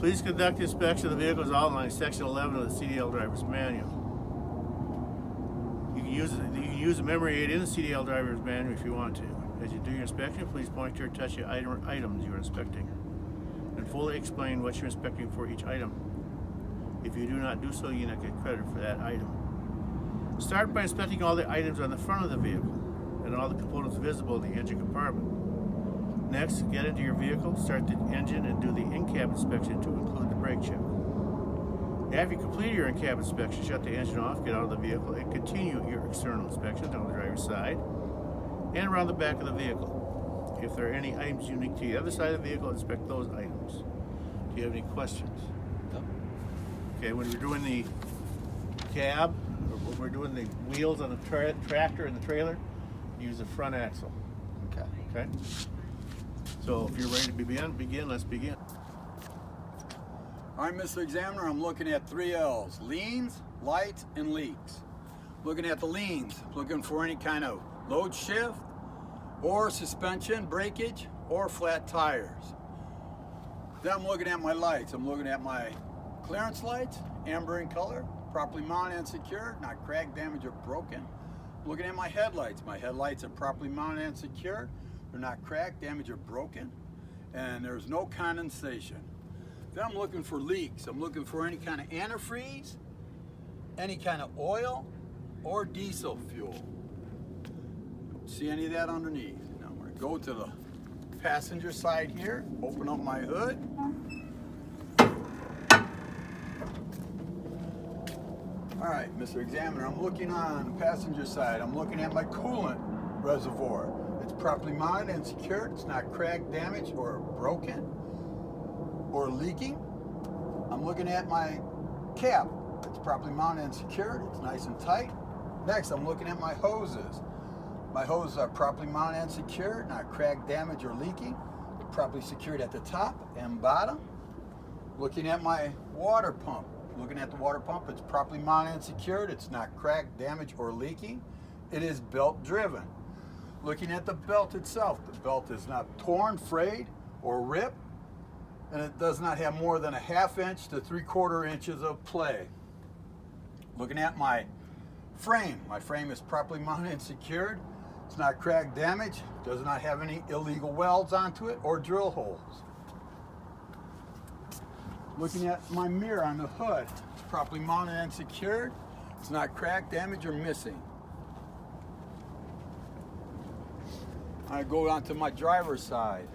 Please conduct the inspection of the vehicle as outlined in Section 11 of the CDL Driver's Manual. You can use a memory aid in the CDL Driver's Manual if you want to. As you do your inspection, please point to or touch the items you are inspecting and fully explain what you're inspecting for each item. If you do not do so, you do not get credit for that item. Start by inspecting all the items on the front of the vehicle and all the components visible in the engine compartment. Next, get into your vehicle, start the engine, and do the in-cab inspection to include the brake check. After you complete your in-cab inspection, shut the engine off, get out of the vehicle, and continue your external inspection down the driver's side and around the back of the vehicle. If there are any items unique to the other side of the vehicle, inspect those items. Do you have any questions? No. Okay, when you're doing the cab, or when we're doing the wheels on the tractor and the trailer, use the front axle. Okay. Okay? So if you're ready to begin, let's begin. All right, Mr. Examiner, I'm looking at 3 L's: leans, lights, and leaks. Looking at the leans, looking for any kind of load shift or suspension, breakage, or flat tires. Then I'm looking at my lights. I'm looking at my clearance lights, amber in color, properly mounted and secured, not cracked, damaged, or broken. Looking at my headlights. My headlights are properly mounted and secured. They're not cracked, damaged, or broken, and there's no condensation. Then I'm looking for leaks. I'm looking for any kind of antifreeze, any kind of oil, or diesel fuel. Don't see any of that underneath. Now I'm going to go to the passenger side here, open up my hood. All right, Mr. Examiner, I'm looking on the passenger side. I'm looking at my coolant reservoir. It's properly mounted and secured. It's not cracked, damaged, or broken, or leaking. I'm looking at my cap. It's properly mounted and secured. It's nice and tight. Next, I'm looking at my hoses. My hoses are properly mounted and secured, not cracked, damaged, or leaking. They're properly secured at the top and bottom. Looking at my water pump. Looking at the water pump, it's properly mounted and secured. It's not cracked, damaged, or leaking. It is belt driven. Looking at the belt itself, the belt is not torn, frayed, or ripped, and it does not have more than a 1/2 inch to 3/4 inches of play. Looking at my frame is properly mounted and secured. It's not cracked, damaged, does not have any illegal welds onto it or drill holes. Looking at my mirror on the hood, it's properly mounted and secured. It's not cracked, damaged, or missing. I go onto my driver's side.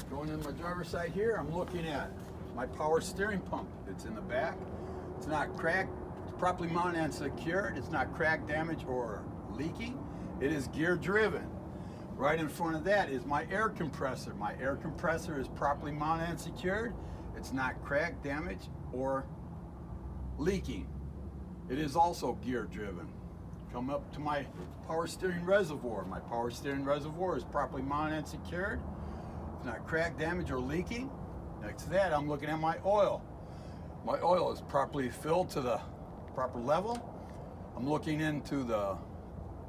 Going in my driver's side here, I'm looking at my power steering pump. It's in the back. It's not cracked. It's properly mounted and secured. It's not cracked, damaged, or leaking. It is gear driven. Right in front of that is my air compressor. My air compressor is properly mounted and secured. It's not cracked, damaged, or leaking. It is also gear driven. Come up to my power steering reservoir. My power steering reservoir is properly mounted and secured. It's not cracked, damaged, or leaking. Next to that, I'm looking at my oil. My oil is properly filled to the proper level. I'm looking into the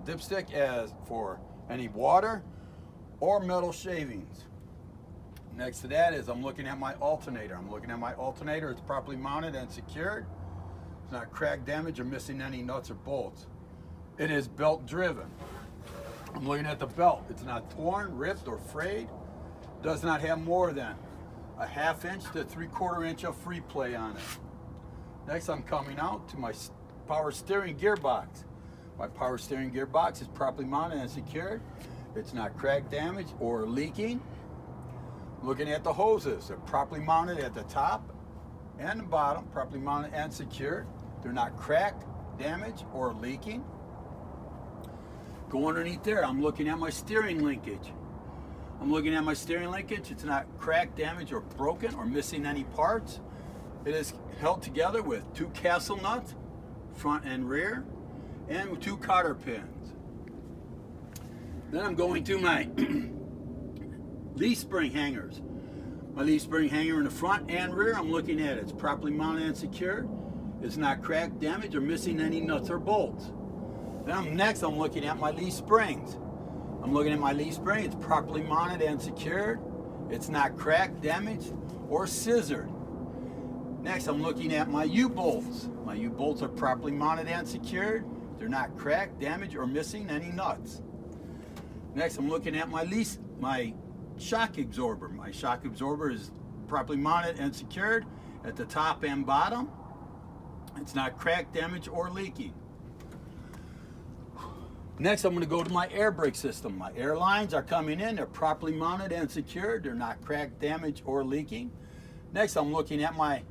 dipstick as for any water or metal shavings. Next to that is I'm looking at my alternator. I'm looking at my alternator. It's properly mounted and secured. It's not cracked, damaged, or missing any nuts or bolts. It is belt driven. I'm looking at the belt. It's not torn, ripped, or frayed. Does not have more than a 1/2 inch to 3/4 inch of free play on it. Next, I'm coming out to my power steering gearbox. My power steering gearbox is properly mounted and secured. It's not cracked, damaged, or leaking. Looking at the hoses, they're properly mounted at the top and the bottom, properly mounted and secured. They're not cracked, damaged, or leaking. Go underneath there, I'm looking at my steering linkage. I'm looking at my steering linkage. It's not cracked, damaged, or broken, or missing any parts. It is held together with 2 castle nuts, front and rear, and with 2 cotter pins. Then I'm going to my leaf spring hangers. My leaf spring hanger in the front and rear, I'm looking at it. It's properly mounted and secured. It's not cracked, damaged, or missing any nuts or bolts. Then next, I'm looking at my leaf springs. I'm looking at my leaf spring. It's properly mounted and secured. It's not cracked, damaged, or scissored. Next, I'm looking at my U-bolts. My U-bolts are properly mounted and secured. They're not cracked, damaged, or missing any nuts. Next, I'm looking at my shock absorber. My shock absorber is properly mounted and secured at the top and bottom. It's not cracked, damaged, or leaking. Next, I'm going to go to my air brake system. My air lines are coming in. They're properly mounted and secured. They're not cracked, damaged, or leaking. Next, I'm looking at my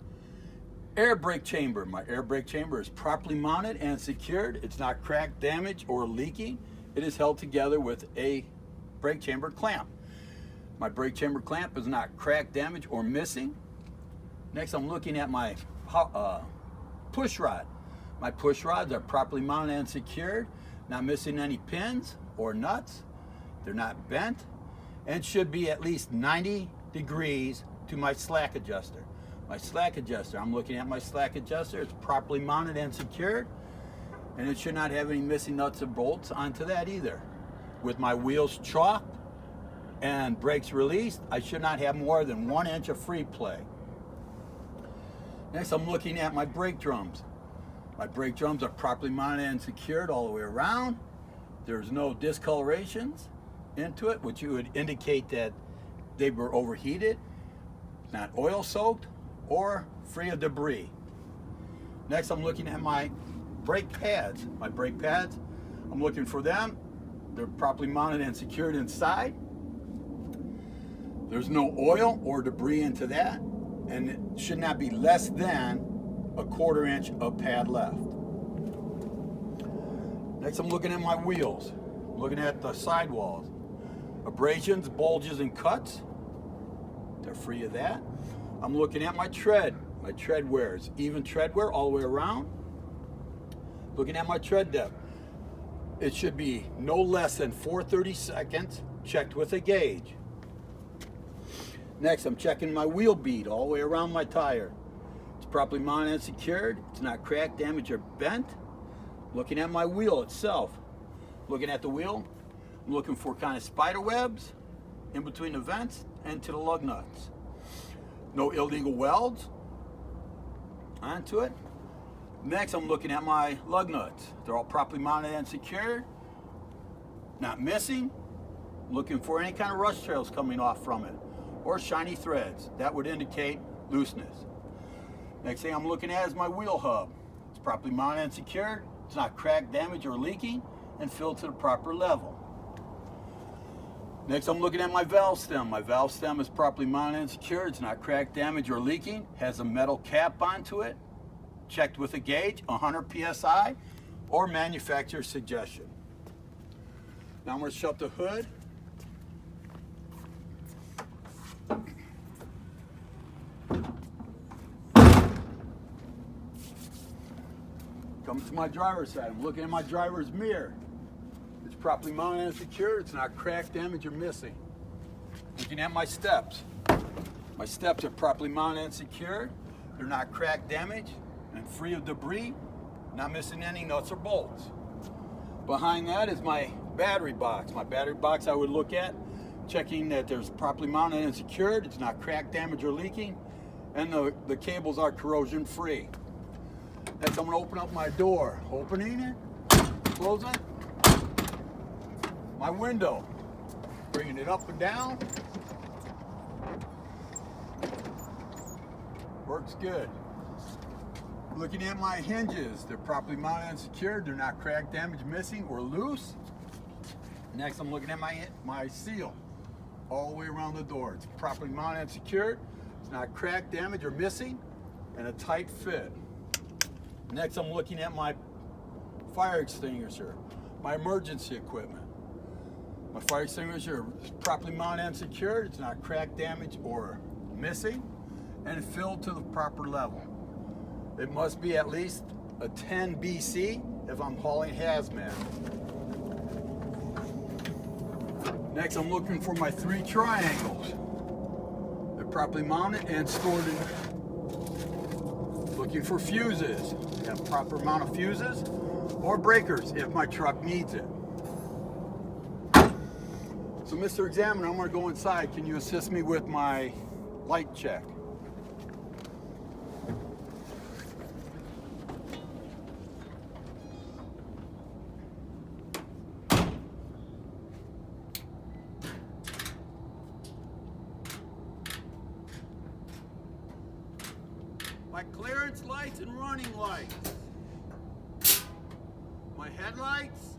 air brake chamber. My air brake chamber is properly mounted and secured. It's not cracked, damaged, or leaking. It is held together with a brake chamber clamp. My brake chamber clamp is not cracked, damaged, or missing. Next, I'm looking at my push rod. My push rods are properly mounted and secured, not missing any pins or nuts. They're not bent, and should be at least 90 degrees to my slack adjuster. My slack adjuster, I'm looking at my slack adjuster. It's properly mounted and secured, and it should not have any missing nuts or bolts onto that either. With my wheels chalked and brakes released, I should not have more than 1 inch of free play. Next, I'm looking at my brake drums. My brake drums are properly mounted and secured all the way around. There's no discolorations into it, which would indicate that they were overheated, not oil soaked, or free of debris. Next, I'm looking at my brake pads. My brake pads, I'm looking for them. They're properly mounted and secured inside. There's no oil or debris into that, and it should not be less than 1/4 inch of pad left. Next, I'm looking at my wheels. I'm looking at the sidewalls. Abrasions, bulges, and cuts. They're free of that. I'm looking at my tread. My tread wear is even tread wear all the way around. Looking at my tread depth. It should be no less than 4/32, checked with a gauge. Next, I'm checking my wheel bead all the way around my tire. It's properly mounted and secured. It's not cracked, damaged, or bent. Looking at my wheel itself. Looking at the wheel, I'm looking for kind of spider webs in between the vents and to the lug nuts. No illegal welds onto it. Next, I'm looking at my lug nuts. They're all properly mounted and secured, not missing. Looking for any kind of rust trails coming off from it or shiny threads. That would indicate looseness. Next thing I'm looking at is my wheel hub. It's properly mounted and secured. It's not cracked, damaged, or leaking, and filled to the proper level. Next, I'm looking at my valve stem. My valve stem is properly mounted and secured. It's not cracked, damaged, or leaking. Has a metal cap onto it. Checked with a gauge, 100 PSI, or manufacturer's suggestion. Now I'm going to shut the hood. Comes to my driver's side. I'm looking at my driver's mirror. It's properly mounted and secured. It's not cracked, damaged, or missing. Looking at my steps. My steps are properly mounted and secured. They're not cracked, damaged, and free of debris. Not missing any nuts or bolts. Behind that is my battery box. My battery box I would look at, checking that there's properly mounted and secured. It's not cracked, damaged, or leaking. And the cables are corrosion free. Next, I'm going to open up my door. Opening it, closing it. My window, bringing it up and down. Works good. Looking at my hinges, they're properly mounted and secured. They're not cracked, damaged, missing, or loose. Next, I'm looking at my seal all the way around the door. It's properly mounted and secured. It's not cracked, damaged, or missing, and a tight fit. Next, I'm looking at my fire extinguisher, my emergency equipment. My fire extinguisher is properly mounted and secured. It's not cracked, damaged, or missing, and filled to the proper level. It must be at least a 10 BC if I'm hauling hazmat. Next, I'm looking for my 3 triangles. They're properly mounted and stored in. Looking for fuses. Have proper amount of fuses or breakers if my truck needs it. So, Mr. Examiner, I'm going to go inside. Can you assist me with my light check? my clearance lights and running lights, my headlights,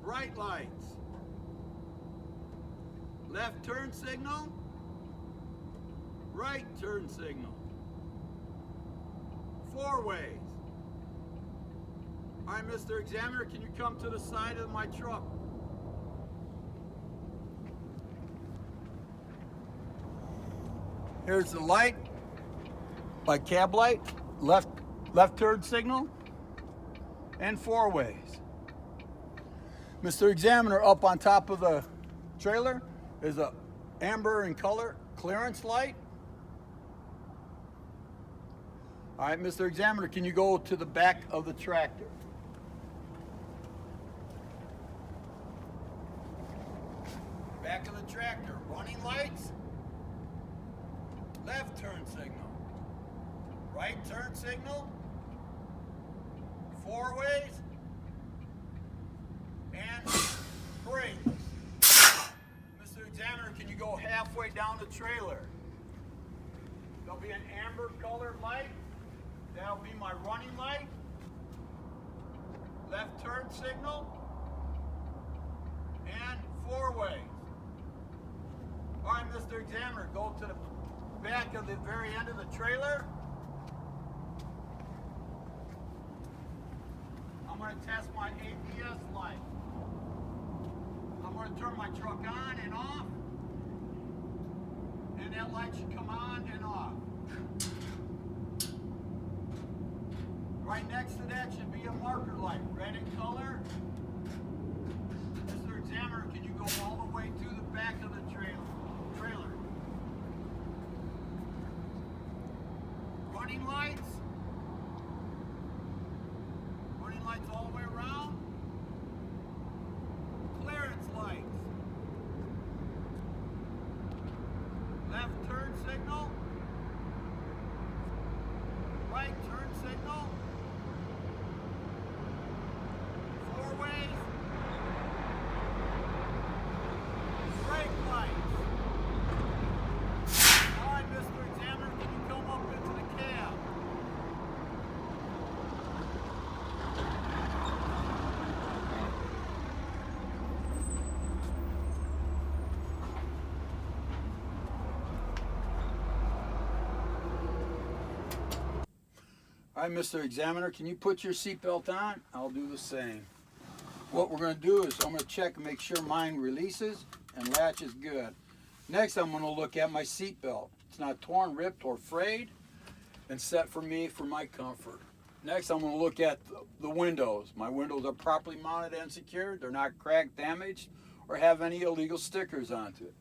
bright lights, left turn signal, right turn signal, four ways. All right, Mr. Examiner, can you come to the side of my truck? Here's the light, my cab light, left turn signal, and four ways. Mr. Examiner, up on top of the trailer is a amber in color clearance light. All right, Mr. Examiner, can you go to the back of the tractor? Back of the tractor, running lights, left turn signal, right turn signal, four ways, and brakes. Mr. Examiner, can you go halfway down the trailer? There'll be an amber colored light. That'll be my running light, left turn signal, and four ways. All right, Mr. Examiner, go to the back of the very end of the trailer. I'm going to test my ABS light. I'm going to turn my truck on and off, and that light should come on and off. Right next to that should be a marker light, red in color. Mr. Examiner, can you go all the way to the back of the trailer? Running lights all the way around. Clearance lights. Left turn signal. Right turn signal. Four ways. Brake lights. All right, Mr. Examiner, can you come up into the cab? All right, Mr. Examiner, can you put your seatbelt on? I'll do the same. What we're going to do is I'm going to check and make sure mine releases and latches good. Next, I'm going to look at my seatbelt. It's not torn, ripped, or frayed, and set for me for my comfort. Next, I'm going to look at the windows. My windows are properly mounted and secured. They're not cracked, damaged, or have any illegal stickers onto it.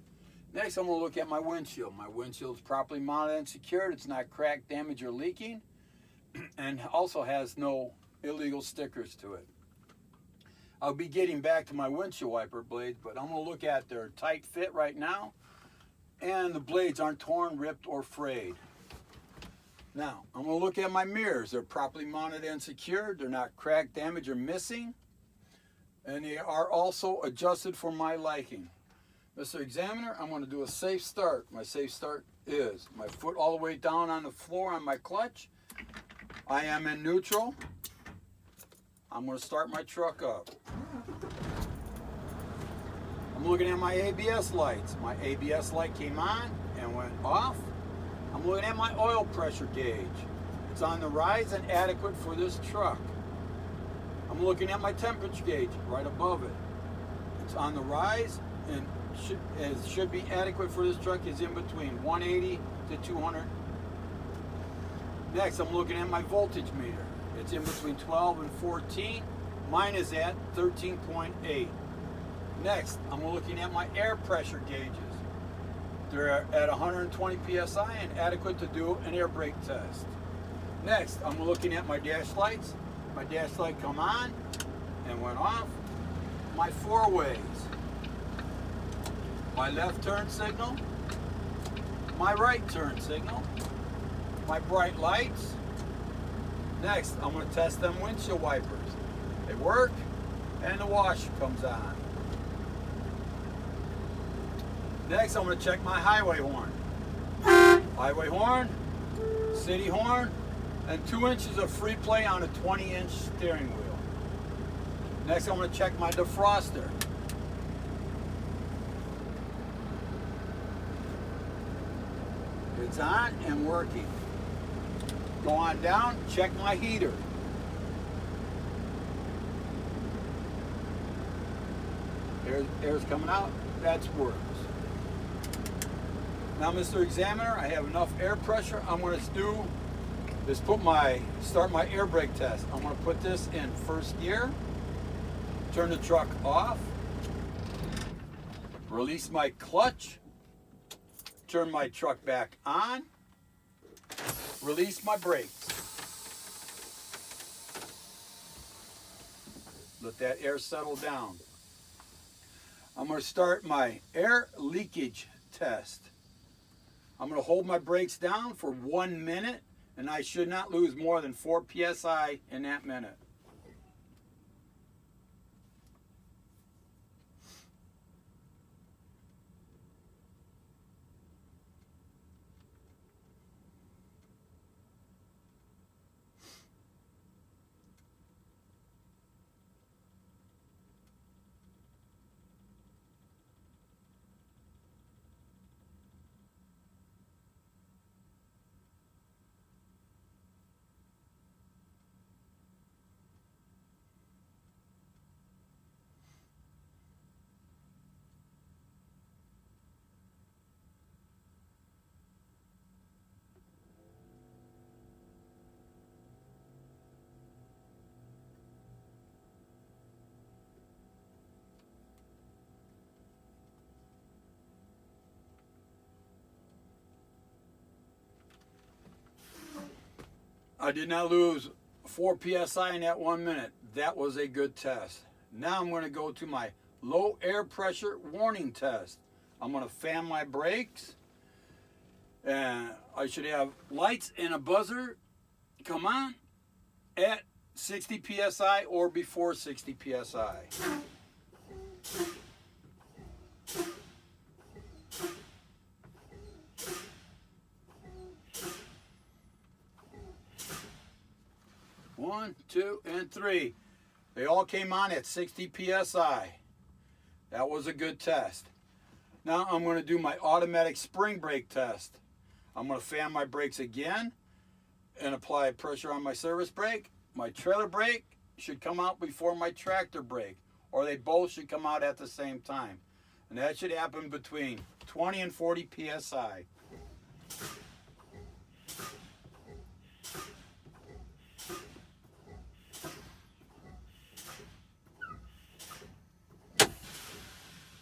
Next, I'm going to look at my windshield. My windshield is properly mounted and secured. It's not cracked, damaged, or leaking, and also has no illegal stickers to it. I'll be getting back to my windshield wiper blades, but I'm going to look at their tight fit right now, and the blades aren't torn, ripped, or frayed. Now, I'm going to look at my mirrors. They're properly mounted and secured. They're not cracked, damaged, or missing, and they are also adjusted for my liking. Mr. Examiner, I'm going to do a safe start. My safe start is my foot all the way down on the floor on my clutch. I am in neutral. I'm going to start my truck up. I'm looking at my ABS lights. My ABS light came on and went off. I'm looking at my oil pressure gauge. It's on the rise and adequate for this truck. I'm looking at my temperature gauge right above it. It's on the rise and should be adequate for this truck. Is in between 180 to 200. Next, I'm looking at my voltage meter. It's in between 12 and 14. Mine is at 13.8. Next, I'm looking at my air pressure gauges. They're at 120 psi and adequate to do an air brake test. Next, I'm looking at my dash lights. My dash light come on and went off. My four ways. My left turn signal. My right turn signal. My bright lights. Next, I'm going to test them windshield wipers. They work, and the wash comes on. Next, I'm going to check my highway horn. Highway horn city horn, and 2 inches of free play on a 20-inch steering wheel. Next, I'm going to check my defroster. It's on and working. Go on down, check my heater. Air's coming out, that's works. Now, Mr. Examiner, I have enough air pressure. I'm going to do is start my air brake test. I'm going to put this in first gear, turn the truck off, release my clutch, turn my truck back on, release my brakes. Let that air settle down. I'm going to start my air leakage test. I'm going to hold my brakes down for 1 minute, and I should not lose more than 4 psi in that minute. I did not lose 4 psi in that 1 minute. That was a good test. Now I'm going to go to my low air pressure warning test. I'm going to fan my brakes, and I should have lights and a buzzer come on at 60 psi or before 60 psi. One, two, and three. They all came on at 60 psi. That was a good test. Now I'm going to do my automatic spring brake test. I'm going to fan my brakes again and apply pressure on my service brake. My trailer brake should come out before my tractor brake, or they both should come out at the same time. And that should happen between 20 and 40 psi.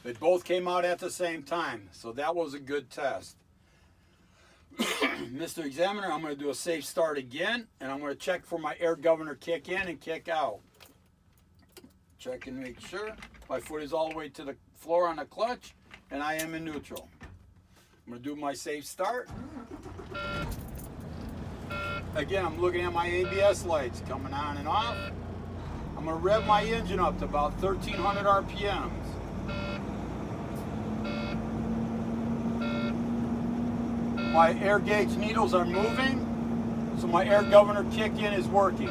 They both came out at the same time, so that was a good test. Mr. Examiner, I'm going to do a safe start again, and I'm going to check for my air governor kick in and kick out. Check and make sure my foot is all the way to the floor on the clutch, and I am in neutral. I'm going to do my safe start. Again, I'm looking at my ABS lights coming on and off. I'm going to rev my engine up to about 1,300 RPMs. My air gauge needles are moving, so my air governor kick-in is working.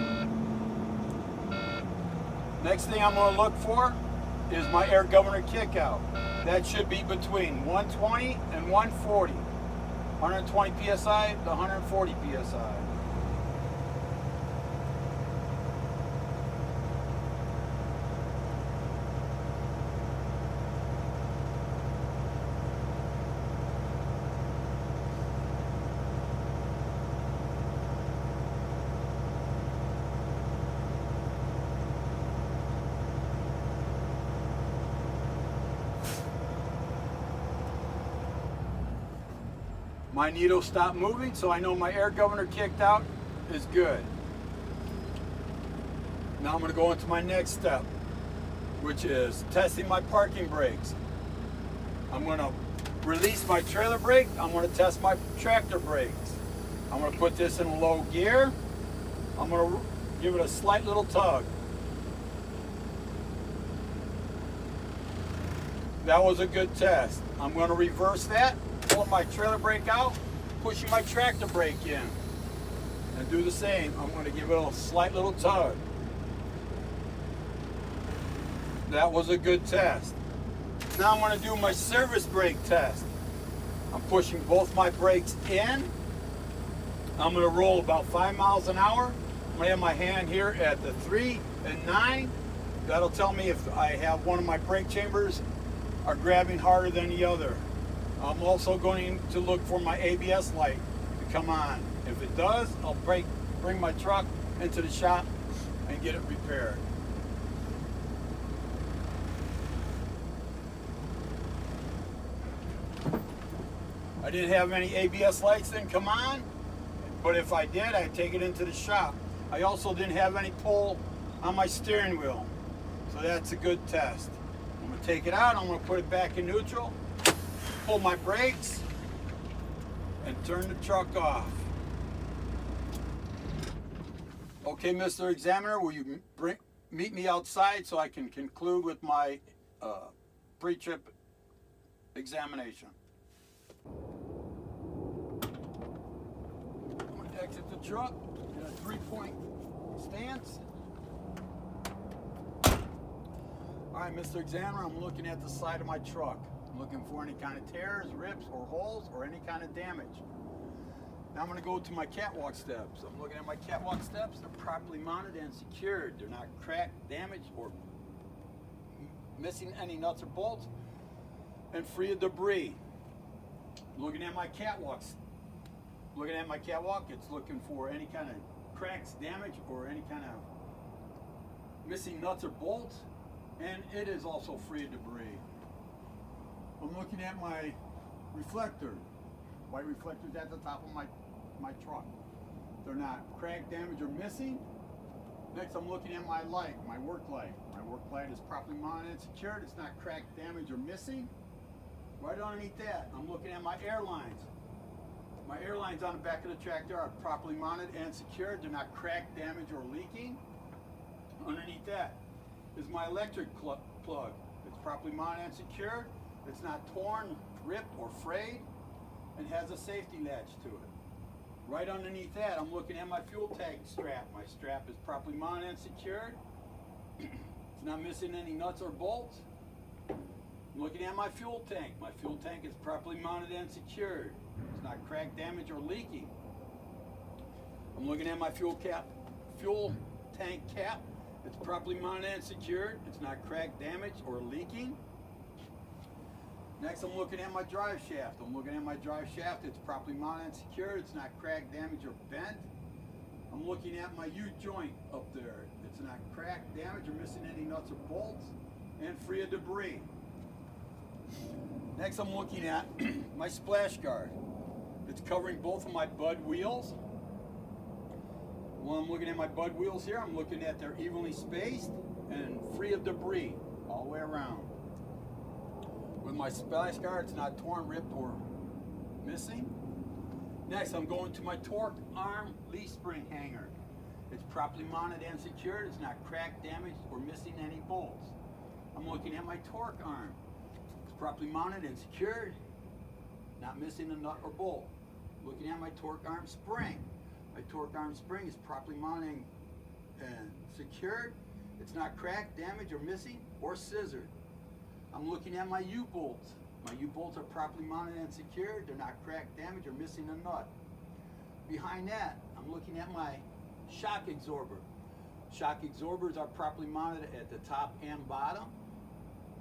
Next thing I'm going to look for is my air governor kick-out. That should be between 120 and 140. 120 psi to 140 psi. My needle stopped moving, so I know my air governor kicked out is good. Now I'm going to go into my next step, which is testing my parking brakes. I'm going to release my trailer brake. I'm going to test my tractor brakes. I'm going to put this in low gear. I'm going to give it a slight little tug. That was a good test. I'm going to reverse that, pull my trailer brake out, pushing my tractor brake in. And do the same. I'm going to give it a slight little tug. That was a good test. Now I'm going to do my service brake test. I'm pushing both my brakes in. I'm going to roll about 5 miles an hour. I'm going to have my hand here at the 3 and 9. That'll tell me if I have one of my brake chambers are grabbing harder than the other. I'm also going to look for my ABS light to come on. If it does, I'll bring my truck into the shop and get it repaired. I didn't have any ABS lights then come on, but if I did, I'd take it into the shop. I also didn't have any pull on my steering wheel, so that's a good test. I'm going to take it out, I'm going to put it back in neutral, pull my brakes, and turn the truck off. Okay, Mr. Examiner, will you meet me outside so I can conclude with my pre-trip examination? I'm going to exit the truck in a 3-point stance. All right, Mr. Examiner, I'm looking at the side of my truck. I'm looking for any kind of tears, rips, or holes, or any kind of damage. Now I'm going to go to my catwalk steps. I'm looking at my catwalk steps. They're properly mounted and secured. They're not cracked, damaged, or missing any nuts or bolts, and free of debris. Looking at my catwalks. Looking at my catwalk, it's looking for any kind of cracks, damage, or any kind of missing nuts or bolts, and it is also free of debris. I'm looking at my reflector. White reflectors at the top of my truck. They're not cracked, damaged, or missing. Next, I'm looking at my light, my work light. My work light is properly mounted and secured. It's not cracked, damaged, or missing. Right underneath that, I'm looking at my air lines. My air lines on the back of the tractor are properly mounted and secured. They're not cracked, damaged, or leaking. Underneath that is my electric plug. It's properly mounted and secured. It's not torn, ripped, or frayed, and has a safety latch to it. Right underneath that, I'm looking at my fuel tank strap. My strap is properly mounted and secured. It's not missing any nuts or bolts. I'm looking at my fuel tank. My fuel tank is properly mounted and secured. It's not cracked, damaged, or leaking. I'm looking at my fuel tank cap. It's properly mounted and secured. It's not cracked, damaged, or leaking. Next, I'm looking at my drive shaft. I'm looking at my drive shaft. It's properly mounted and secured. It's not cracked, damaged, or bent. I'm looking at my U-joint up there. It's not cracked, damaged, or missing any nuts or bolts, and free of debris. Next, I'm looking at my splash guard. It's covering both of my bud wheels. While I'm looking at my bud wheels here, I'm looking at they're evenly spaced and free of debris all the way around. With my splash guard, it's not torn, ripped, or missing. Next, I'm going to my torque arm leaf spring hanger. It's properly mounted and secured. It's not cracked, damaged, or missing any bolts. I'm looking at my torque arm. It's properly mounted and secured, not missing a nut or bolt. Looking at my torque arm spring. My torque arm spring is properly mounted and secured. It's not cracked, damaged, or missing, or scissored. I'm looking at my U-bolts. My U-bolts are properly mounted and secured. They're not cracked, damaged, or missing a nut. Behind that, I'm looking at my shock absorber. Shock absorbers are properly mounted at the top and bottom.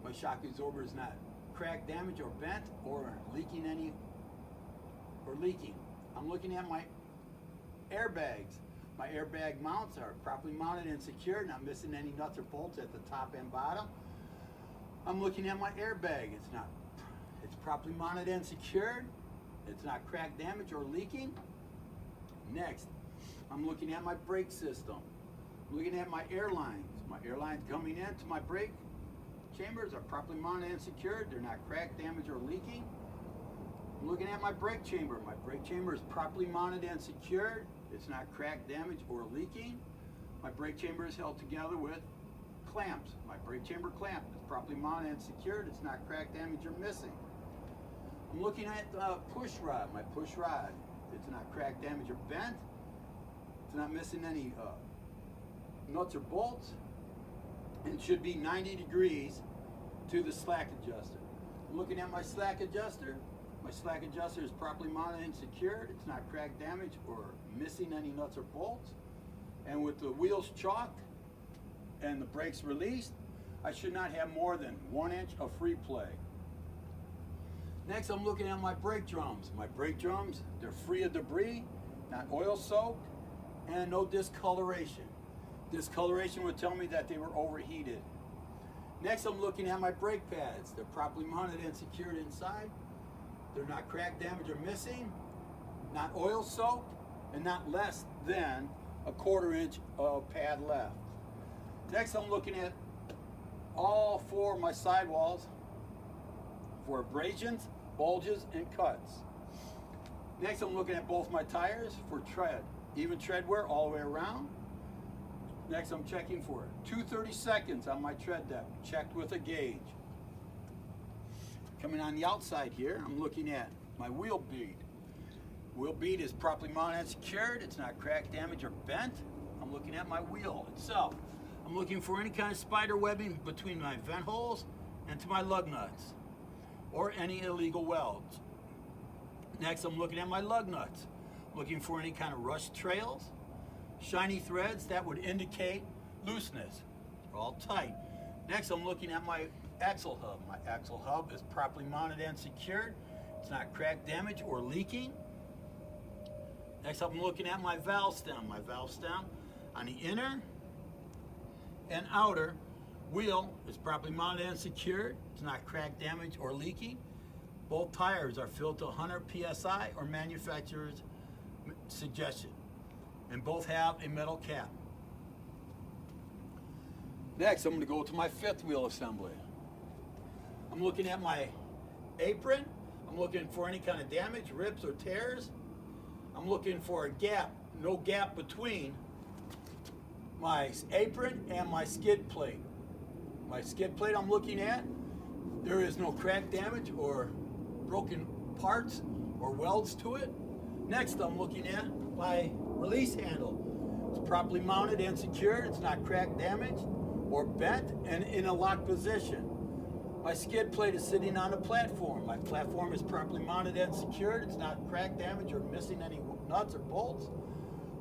My shock absorber is not cracked, damaged, or bent, or leaking. I'm looking at my airbags. My airbag mounts are properly mounted and secured, not missing any nuts or bolts at the top and bottom. I'm looking at my airbag. It's properly mounted and secured. It's not cracked, damaged, or leaking. Next, I'm looking at my brake system. I'm looking at my air lines. My air lines coming into my brake chambers are properly mounted and secured. They're not cracked, damaged, or leaking. I'm looking at my brake chamber. My brake chamber is properly mounted and secured. It's not cracked, damaged, or leaking. My brake chamber is held together with clamps. My brake chamber clamp is properly mounted and secured. It's not cracked, damaged, or missing. I'm looking at the push rod. My push rod It's not cracked, damaged, or bent. It's not missing any nuts or bolts. And it should be 90 degrees to the slack adjuster. I'm looking at my slack adjuster. My slack adjuster is properly mounted and secured. It's not cracked, damaged, or missing any nuts or bolts. And with the wheels chalked and the brakes released, I should not have more than 1 inch of free play. Next, I'm looking at my brake drums. My brake drums, they're free of debris, not oil soaked, and no discoloration. Discoloration would tell me that they were overheated. Next, I'm looking at my brake pads. They're properly mounted and secured inside. They're not cracked, damaged, or missing, not oil soaked, and not less than a 1/4 inch of pad left. Next, I'm looking at all 4 of my sidewalls for abrasions, bulges, and cuts. Next, I'm looking at both my tires for tread, even tread wear all the way around. Next, I'm checking for 2/32 on my tread depth, checked with a gauge. Coming on the outside here, I'm looking at my wheel bead. Wheel bead is properly mounted and secured. It's not cracked, damaged, or bent. I'm looking at my wheel itself. I'm looking for any kind of spider webbing between my vent holes and to my lug nuts, or any illegal welds. Next, I'm looking at my lug nuts, looking for any kind of rust trails, shiny threads that would indicate looseness. They're all tight. Next, I'm looking at my axle hub. My axle hub is properly mounted and secured. It's not cracked, damaged, or leaking. Next, I'm looking at my valve stem. My valve stem on the inner and outer wheel is properly mounted and secured. It's not cracked, damaged, or leaking. Both tires are filled to 100 psi or manufacturer's suggestion, and both have a metal cap. Next, I'm going to go to my 5th wheel assembly. I'm looking at my apron. I'm looking for any kind of damage, rips, or tears. I'm looking for a gap, no gap between my apron and my skid plate. My skid plate I'm looking at, there is no crack, damage, or broken parts or welds to it. Next, I'm looking at my release handle. It's properly mounted and secured. It's not cracked, damaged, or bent, and in a locked position. My skid plate is sitting on a platform. My platform is properly mounted and secured. It's not cracked, damaged, or missing any nuts or bolts.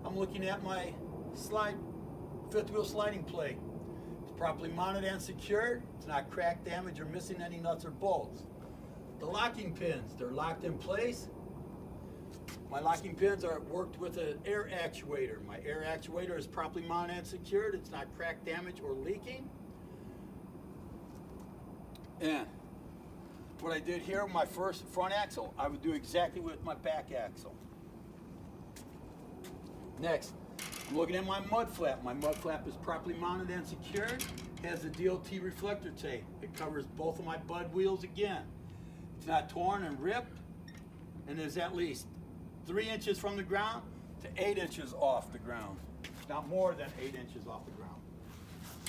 I'm looking at my 5th wheel sliding plate. It's properly mounted and secured. It's not cracked, damaged, or missing any nuts or bolts. The locking pins, they're locked in place. My locking pins are worked with an air actuator. My air actuator is properly mounted and secured. It's not cracked, damaged, or leaking. And what I did here, my first front axle, I would do exactly with my back axle. Next, I'm looking at my mud flap. My mud flap is properly mounted and secured. It has a DOT reflector tape. It covers both of my bud wheels again. It's not torn and ripped, and is at least 3 inches from the ground to 8 inches off the ground. Not more than 8 inches off the ground.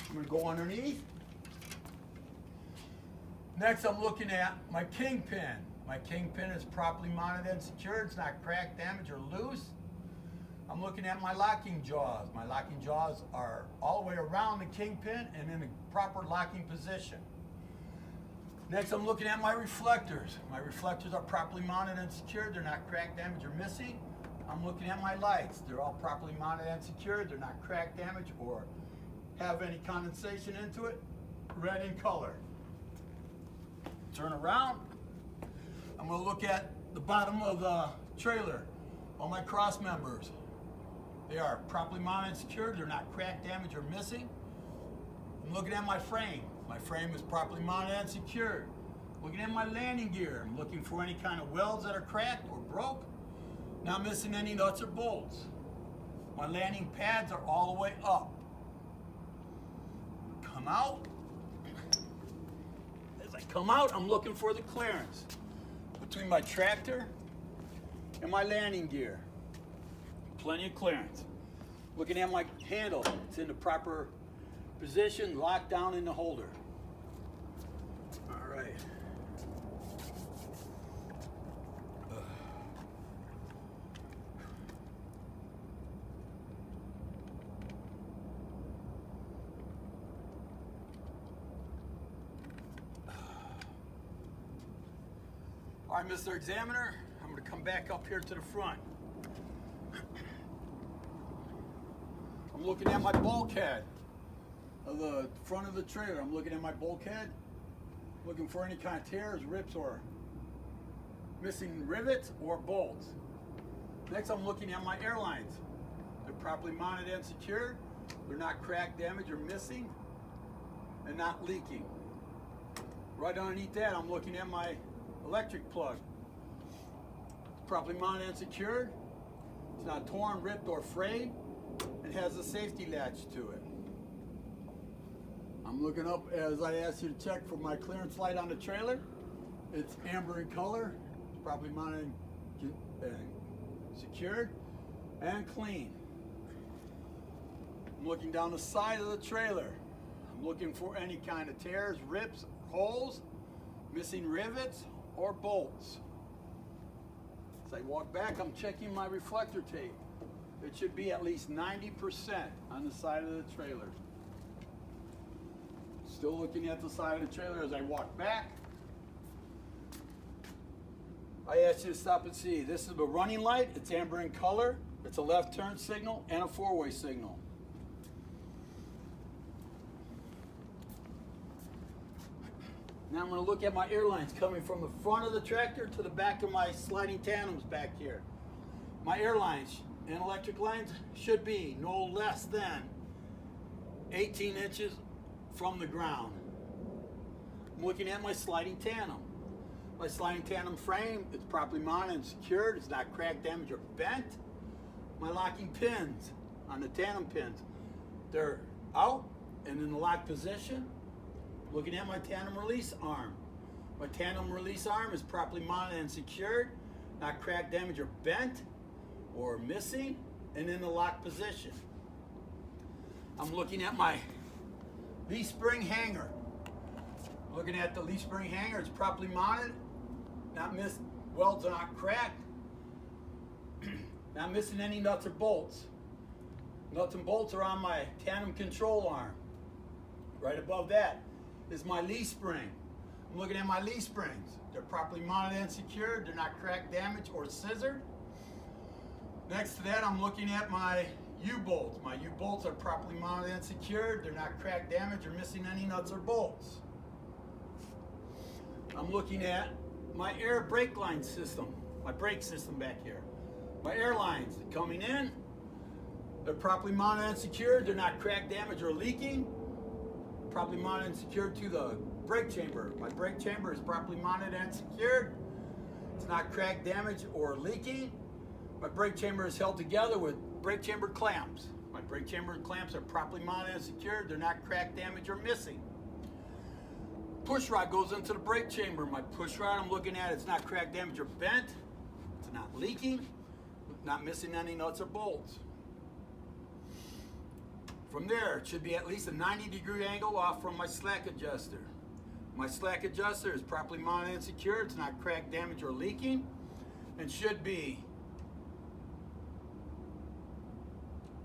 I'm going to go underneath. Next, I'm looking at my kingpin. My kingpin is properly mounted and secured. It's not cracked, damaged, or loose. I'm looking at my locking jaws. My locking jaws are all the way around the kingpin and in a proper locking position. Next, I'm looking at my reflectors. My reflectors are properly mounted and secured. They're not cracked, damaged, or missing. I'm looking at my lights. They're all properly mounted and secured. They're not cracked, damaged, or have any condensation into it. Red in color. Turn around. I'm going to look at the bottom of the trailer. All my cross members. They are properly mounted and secured. They're not cracked, damaged, or missing. I'm looking at my frame. My frame is properly mounted and secured. Looking at my landing gear. I'm looking for any kind of welds that are cracked or broke. Not missing any nuts or bolts. My landing pads are all the way up. Come out. As I come out, I'm looking for the clearance between my tractor and my landing gear. Plenty of clearance. Looking at my handle, it's in the proper position, locked down in the holder. All right. All right, Mr. Examiner, I'm going to come back up here to the front. I'm looking at my bulkhead of the front of the trailer. I'm looking at my bulkhead, looking for any kind of tears, rips, or missing rivets or bolts. Next, I'm looking at my airlines. They're properly mounted and secured. They're not cracked, damaged, or missing, and not leaking. Right underneath that, I'm looking at my electric plug. It's properly mounted and secured. It's not torn, ripped, or frayed. It has a safety latch to it. I'm looking up as I asked you to check for my clearance light on the trailer. It's amber in color. It's properly mounted and secured and clean. I'm looking down the side of the trailer. I'm looking for any kind of tears, rips, holes, missing rivets, or bolts. As I walk back, I'm checking my reflector tape. It should be at least 90% on the side of the trailer. Still looking at the side of the trailer as I walk back. I asked you to stop and see. This is the running light. It's amber in color. It's a left turn signal and a four-way signal. Now I'm going to look at my airlines coming from the front of the tractor to the back of my sliding tandems back here. My airlines and electric lines should be no less than 18 inches from the ground. I'm looking at my sliding tandem. My sliding tandem frame, it's properly mounted and secured. It's not cracked, damaged, or bent. My locking pins on the tandem pins, they're out and in the lock position. Looking at my tandem release arm. My tandem release arm is properly mounted and secured, not cracked, damaged, or bent, or missing, and in the lock position. I'm looking at my leaf spring hanger. Looking at the leaf spring hanger, it's properly mounted, not missed, welds are not cracked, not missing any nuts or bolts. Nuts and bolts are on my tandem control arm. Right above that is my leaf spring. I'm looking at my leaf springs. They're properly mounted and secured. They're not cracked, damaged, or scissored. Next to that, I'm looking at my U-bolts. My U-bolts are properly mounted and secured. They're not cracked, damaged, or missing any nuts or bolts. I'm looking at my air brake line system, my brake system back here. My air lines coming in, they're properly mounted and secured. They're not cracked, damaged, or leaking. Properly mounted and secured to the brake chamber. My brake chamber is properly mounted and secured. It's not cracked, damaged, or leaking. My brake chamber is held together with brake chamber clamps. My brake chamber clamps are properly mounted and secured. They're not cracked, damaged, or missing. Push rod goes into the brake chamber. My push rod I'm looking at, it's not cracked, damaged, or bent. It's not leaking, not missing any nuts or bolts. From there, it should be at least a 90-degree angle off from my slack adjuster. My slack adjuster is properly mounted and secured. It's not cracked, damaged, or leaking, and should be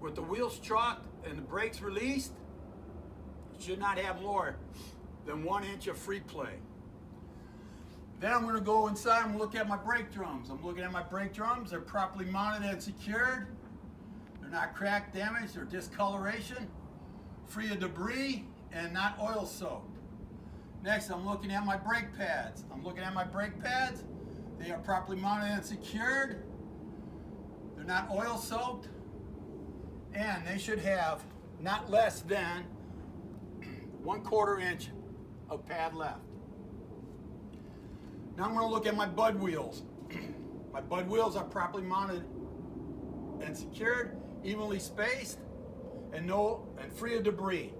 with the wheels chalked and the brakes released. It should not have more than 1 inch of free play. Then I'm going to go inside and look at my brake drums. I'm looking at my brake drums. They're properly mounted and secured. They're not cracked, damaged, or discoloration, free of debris, and not oil soaked. Next, I'm looking at my brake pads. I'm looking at my brake pads. They are properly mounted and secured. They're not oil soaked, and they should have not less than 1/4 inch of pad left. Now I'm going to look at my bud wheels. My bud wheels are properly mounted and secured, evenly spaced, and free of debris.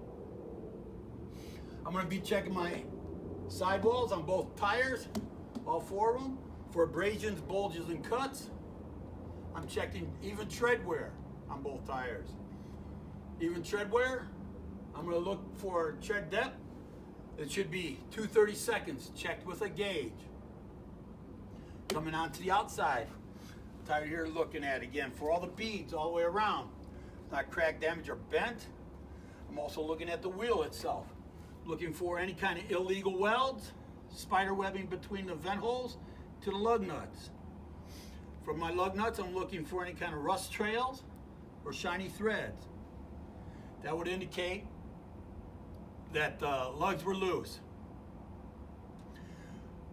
I'm going to be checking my sidewalls on both tires, all 4 of them, for abrasions, bulges, and cuts. I'm checking even tread wear on both tires. Even tread wear, I'm going to look for tread depth. It should be 2/32 checked with a gauge. Coming onto the outside, tire here looking at again for all the beads all the way around. It's not cracked, damaged, or bent. I'm also looking at the wheel itself, looking for any kind of illegal welds, spider webbing between the vent holes, to the lug nuts. From my lug nuts, I'm looking for any kind of rust trails or shiny threads. That would indicate that lugs were loose.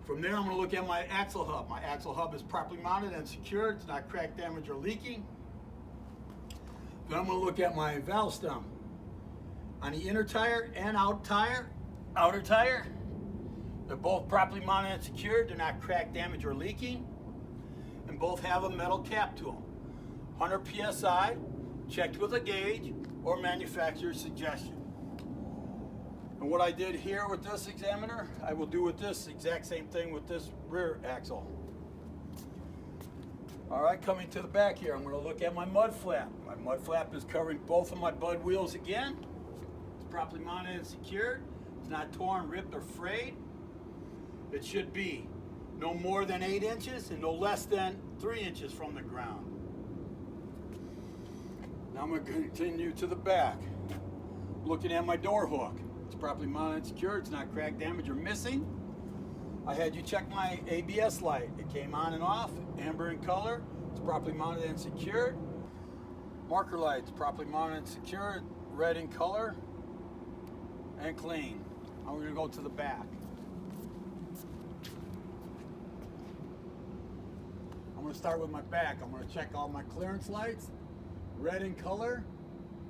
From there, I'm going to look at my axle hub. My axle hub is properly mounted and secured. It's not cracked, damaged, or leaking. Then I'm going to look at my valve stem. On the inner tire and outer tire, they're both properly mounted and secured. They're not cracked, damaged, or leaking. And both have a metal cap to them. 100 PSI, checked with a gauge, or manufacturer's suggestion. And what I did here with this examiner, I will do with this exact same thing with this rear axle. All right, coming to the back here, I'm going to look at my mud flap. My mud flap is covering both of my bud wheels again. It's properly mounted and secured. It's not torn, ripped, or frayed. It should be no more than 8 inches and no less than 3 inches from the ground. Now I'm going to continue to the back. Looking at my door hook. It's properly mounted and secured. It's not cracked, damaged, or missing. I had you check my ABS light. It came on and off, amber in color. It's properly mounted and secured. Marker lights, properly mounted and secured, red in color, and clean. Now we're going to go to the back. I'm going to start with my back. I'm going to check all my clearance lights, red in color,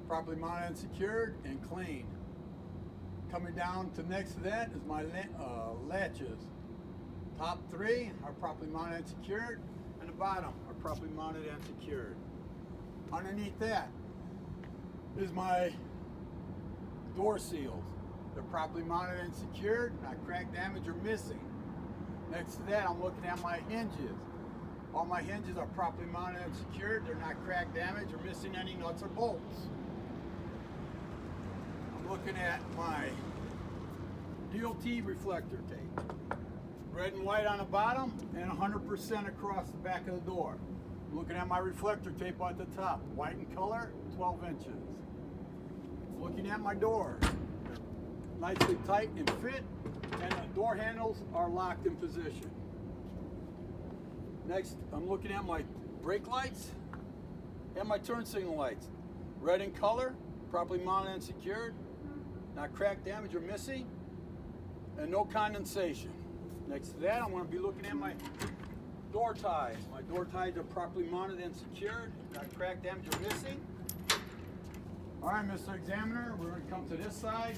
properly mounted and secured, and clean. Coming down to next to that is my latches. Top 3 are properly mounted and secured, and the bottom are properly mounted and secured. Underneath that is my door seals. They're properly mounted and secured, not cracked, damaged, or missing. Next to that, I'm looking at my hinges. All my hinges are properly mounted and secured. They're not cracked, damaged, or missing any nuts or bolts. I'm looking at my DOT reflector tape. Red and white on the bottom and 100% across the back of the door. I'm looking at my reflector tape at the top. White in color, 12 inches. Looking at my doors. They're nicely tight and fit, and the door handles are locked in position. Next, I'm looking at my brake lights and my turn signal lights. Red in color, properly mounted and secured, not cracked, damaged, or missing, and no condensation. Next to that, I'm going to be looking at my door ties. My door ties are properly mounted and secured, not cracked, damaged, or missing. All right, Mr. Examiner, we're going to come to this side.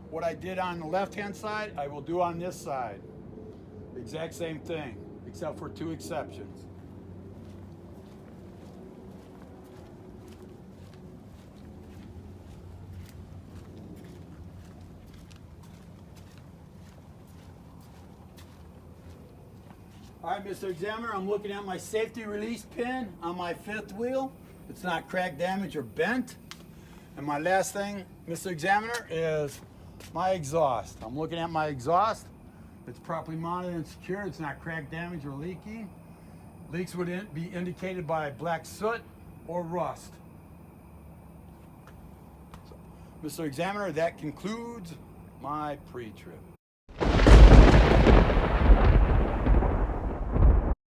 What I did on the left-hand side, I will do on this side. Exact same thing, except for 2 exceptions. All right, Mr. Examiner, I'm looking at my safety release pin on my 5th wheel. It's not cracked, damaged, or bent. And my last thing, Mr. Examiner, is my exhaust. I'm looking at my exhaust. It's properly mounted and secure. It's not cracked, damaged, or leaking. Leaks would be indicated by black soot or rust. So, Mr. Examiner, that concludes my pre-trip.